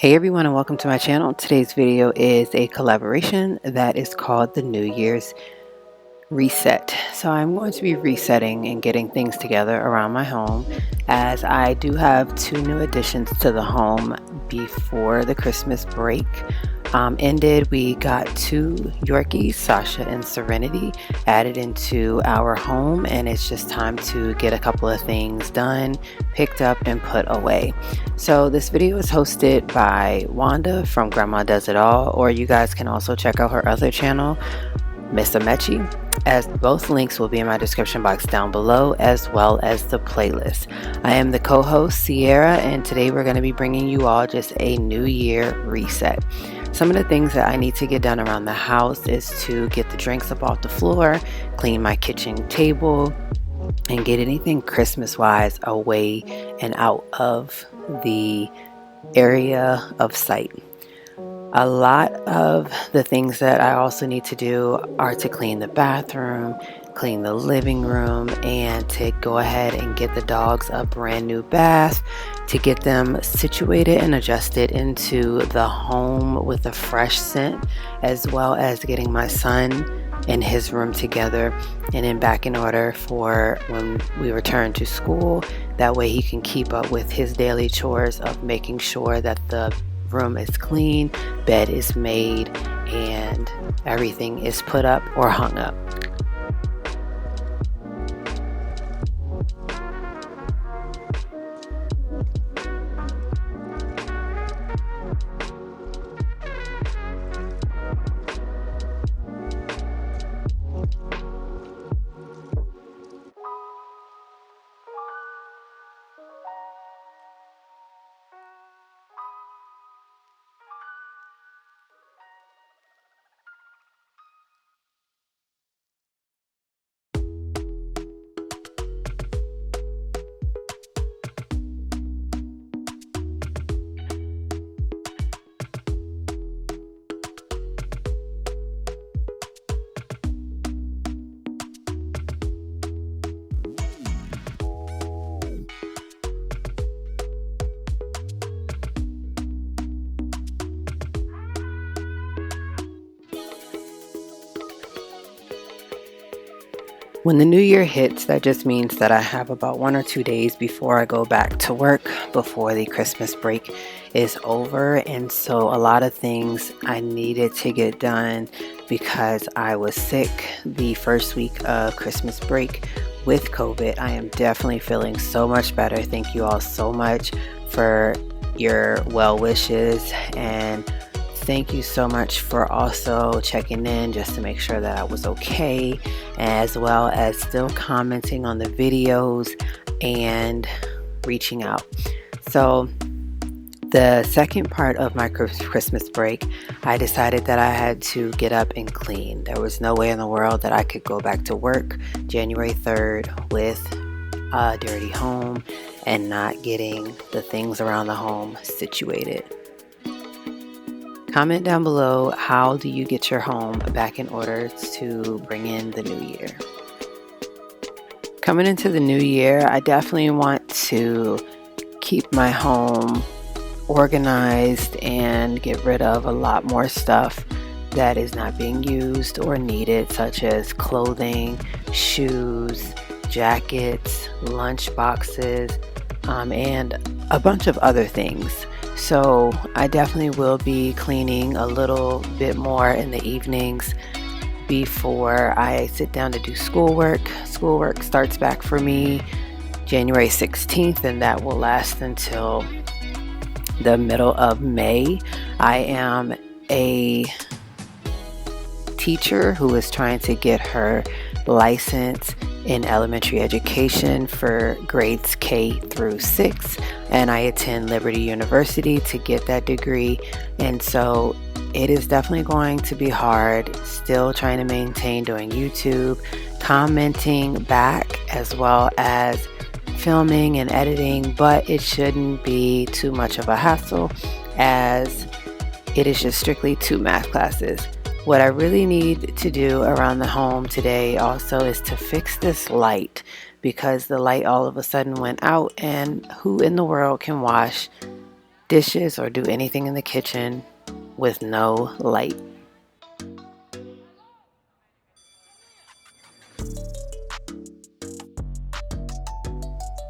Hey everyone, and welcome to my channel. Today's video is a collaboration that is called the New Year's Reset. So I'm going to be resetting and getting things together around my home, as I do have two new additions to the home before the Christmas break ended. We got two Yorkies, Sasha and Serenity, added into our home, and it's just time to get a couple of things done, picked up, and put away. So this video is hosted by Wanda from Grandma Does It All, or you guys can also check out her other channel, Miss Amechi, as both links will be in my description box down below, as well as the playlist. I am the co-host, C'Aira, and today we're going to be bringing you all just a New Year reset. Some of the things that I need to get done around the house is to get the drinks up off the floor, clean my kitchen table, and get anything Christmas-wise away and out of the area of sight. A lot of the things that I also need to do are to clean the bathroom, clean the living room, and to go ahead and get the dogs a brand new bath, to get them situated and adjusted into the home with a fresh scent, as well as getting my son in his room together and in back in order for when we return to school. That way he can keep up with his daily chores of making sure that the room is clean, bed is made, and everything is put up or hung up. When the new year hits, that just means that I have about 1 or 2 days before I go back to work, before the Christmas break is over. And so a lot of things I needed to get done because I was sick the first week of Christmas break with COVID. I am definitely feeling so much better. Thank you all so much for your well wishes, and thank you so much for also checking in just to make sure that I was okay, as well as still commenting on the videos and reaching out. So the second part of my Christmas break, I decided that I had to get up and clean. There was no way in the world that I could go back to work January 3rd with a dirty home and not getting the things around the home situated. Comment down below, how do you get your home back in order to bring in the new year? Coming into the new year, I definitely want to keep my home organized and get rid of a lot more stuff that is not being used or needed, such as clothing, shoes, jackets, lunch boxes, and a bunch of other things. So I definitely will be cleaning a little bit more in the evenings before I sit down to do schoolwork. Schoolwork starts back for me January 16th, and that will last until the middle of May. I am a teacher who is trying to get her license in elementary education for grades K through 6, and I attend Liberty University to get that degree. And so it is definitely going to be hard, still trying to maintain doing YouTube, commenting back, as well as filming and editing, but it shouldn't be too much of a hassle, as it is just strictly 2 math classes. What I really need to do around the home today also is to fix this light, because the light all of a sudden went out, and who in the world can wash dishes or do anything in the kitchen with no light.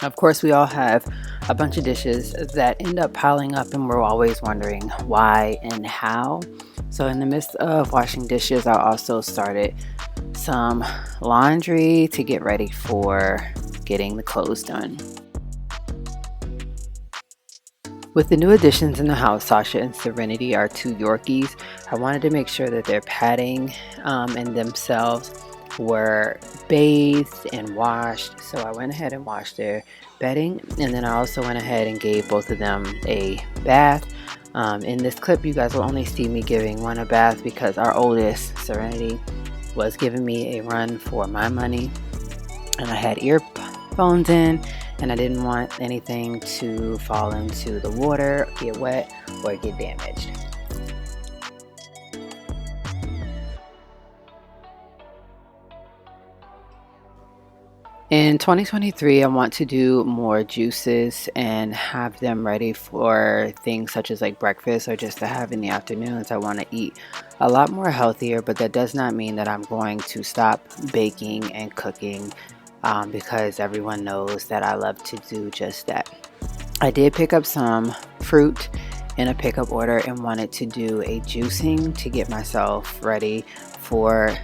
Of course, we all have a bunch of dishes that end up piling up, and we're always wondering why and how. So in the midst of washing dishes, I also started some laundry to get ready for getting the clothes done. With the new additions in the house, Sasha and Serenity are 2 Yorkies. I wanted to make sure that their padding and themselves were bathed and washed. So I went ahead and washed their bedding, and then I also went ahead and gave both of them a bath. In this clip, you guys will only see me giving one a bath because our oldest, Serenity, was giving me a run for my money, and I had earphones in, and I didn't want anything to fall into the water, get wet, or get damaged. In 2023, I want to do more juices and have them ready for things such as like breakfast or just to have in the afternoons. I want to eat a lot more healthier, but that does not mean that I'm going to stop baking and cooking because everyone knows that I love to do just that. I did pick up some fruit in a pickup order and wanted to do a juicing to get myself ready for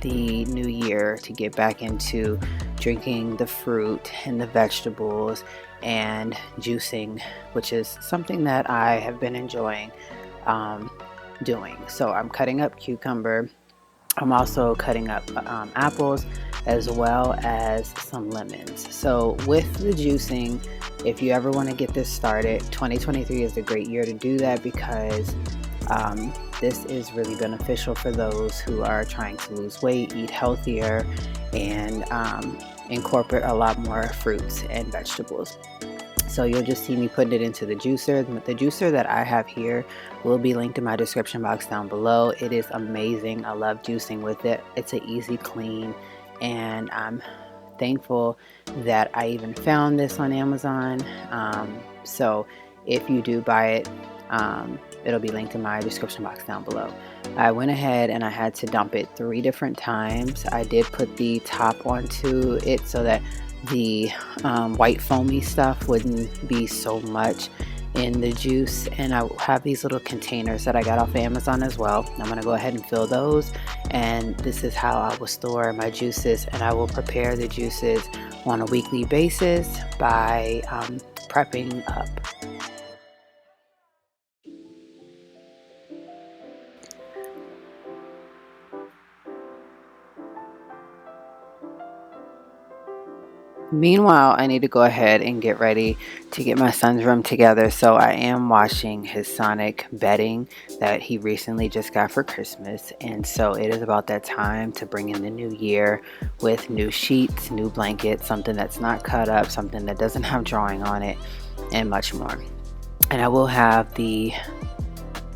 the new year, to get back into drinking the fruit and the vegetables and juicing, which is something that I have been enjoying doing. So I'm cutting up cucumber. I'm also cutting up apples as well as some lemons. So with the juicing, if you ever want to get this started, 2023 is a great year to do that because this is really beneficial for those who are trying to lose weight, eat healthier, and incorporate a lot more fruits and vegetables. So you'll just see me putting it into the juicer. The juicer that I have here will be linked in my description box down below. It is amazing. I love juicing with it. It's an easy clean, and I'm thankful that I even found this on Amazon. So if you do buy it, it'll be linked in my description box down below. I went ahead and I had to dump it 3 different times. I did put the top onto it so that the white foamy stuff wouldn't be so much in the juice, and I have these little containers that I got off Amazon as well. I'm gonna go ahead and fill those, and this is how I will store my juices, and I will prepare the juices on a weekly basis by prepping up. Meanwhile, I need to go ahead and get ready to get my son's room together. So I am washing his Sonic bedding that he recently just got for Christmas. And so it is about that time to bring in the new year with new sheets, new blankets, something that's not cut up, something that doesn't have drawing on it, and much more. And I will have the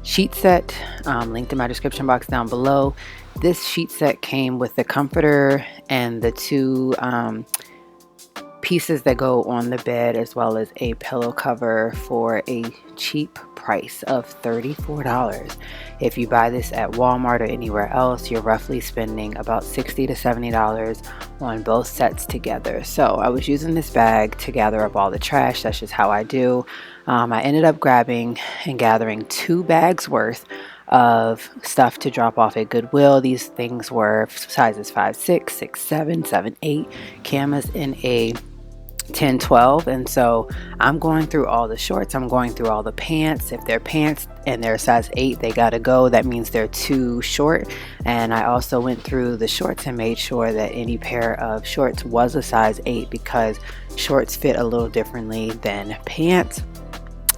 sheet set linked in my description box down below. This sheet set came with the comforter and the 2 pieces that go on the bed, as well as a pillow cover for a cheap price of $34. If you buy this at Walmart or anywhere else, you're roughly spending about $60 to $70 on both sets together. So I was using this bag to gather up all the trash. That's just how I do. I ended up grabbing and gathering 2 bags worth of stuff to drop off at Goodwill. These things were sizes 5'6", 6'7", 7'8", Cam is in a 10-12, and so I'm going through all the shorts, I'm going through all the pants. If they're pants and they're size 8, they gotta go. That means they're too short. And I also went through the shorts and made sure that any pair of shorts was a size 8 because shorts fit a little differently than pants.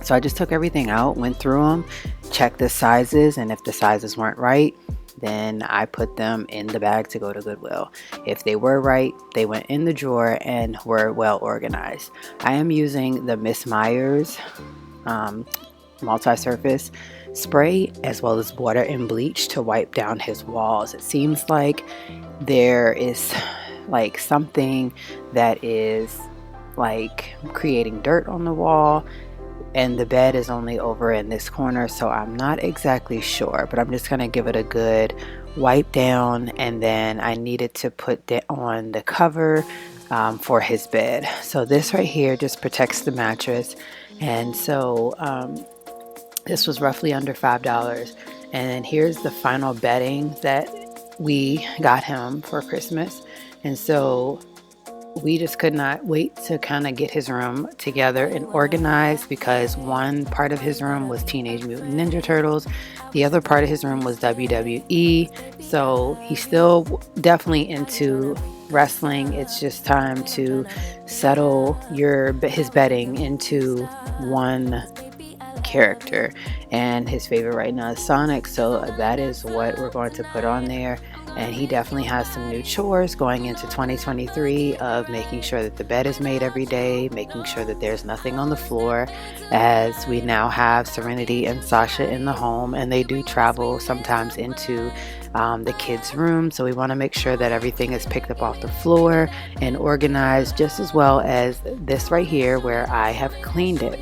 So I just took everything out, went through them, checked the sizes, and if the sizes weren't right, then I put them in the bag to go to Goodwill. If they were right, they went in the drawer and were well organized. I am using the Miss Myers multi-surface spray as well as water and bleach to wipe down his walls. It seems like there is like something that is like creating dirt on the wall, and the bed is only over in this corner, so I'm not exactly sure, but I'm just going to give it a good wipe down, and then I needed to put on the cover for his bed. So this right here just protects the mattress, and so this was roughly under $5. And then here's the final bedding that we got him for Christmas, and so we just could not wait to kind of get his room together and organized, because one part of his room was Teenage Mutant Ninja Turtles, the other part of his room was WWE. So he's still definitely into wrestling. It's just time to settle his bedding into one character, and his favorite right now is Sonic, so that is what we're going to put on there. And he definitely has some new chores going into 2023 of making sure that the bed is made every day, making sure that there's nothing on the floor, as we now have Serenity and Sasha in the home, and they do travel sometimes into the kids' room, so we want to make sure that everything is picked up off the floor and organized, just as well as this right here where I have cleaned it.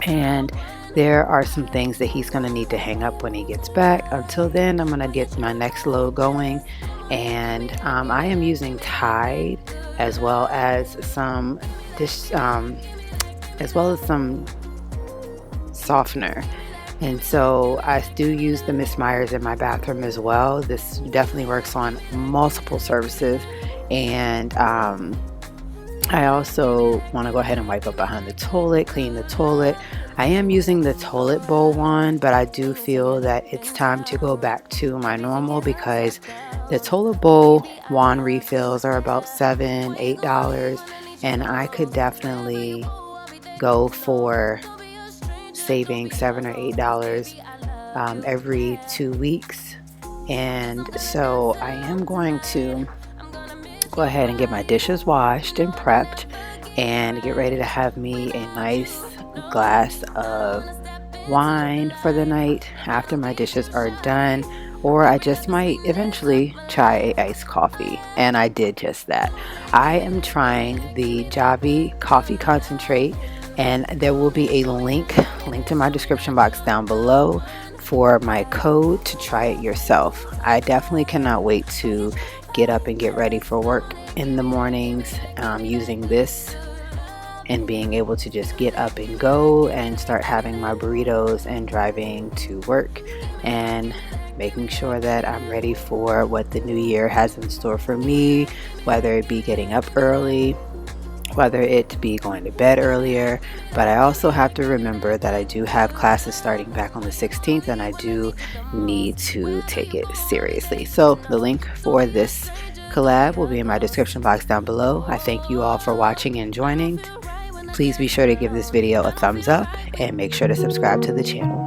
And there are some things that he's going to need to hang up when he gets back. Until then, I'm going to get my next load going, and I am using Tide as well as some softener. And so I do use the Miss Myers in my bathroom as well. This definitely works on multiple surfaces, and I also want to go ahead and wipe up behind the toilet, clean the toilet. I am using the toilet bowl one, but I do feel that it's time to go back to my normal, because the toilet bowl wand refills are about $7, $8, and I could definitely go for saving $7 or $8 every 2 weeks. And so I am going to go ahead and get my dishes washed and prepped and get ready to have me a nice glass of wine for the night after my dishes are done, or I just might eventually try a iced coffee, and I did just that. I am trying the JAVY coffee concentrate, and there will be a link to my description box down below for my code to try it yourself. I definitely cannot wait to get up and get ready for work in the mornings using this, and being able to just get up and go and start having my burritos and driving to work and making sure that I'm ready for what the new year has in store for me, whether it be getting up early, whether it be going to bed earlier. But I also have to remember that I do have classes starting back on the 16th, and I do need to take it seriously. So the link for this collab will be in my description box down below. I thank you all for watching and joining. Please be sure to give this video a thumbs up and make sure to subscribe to the channel.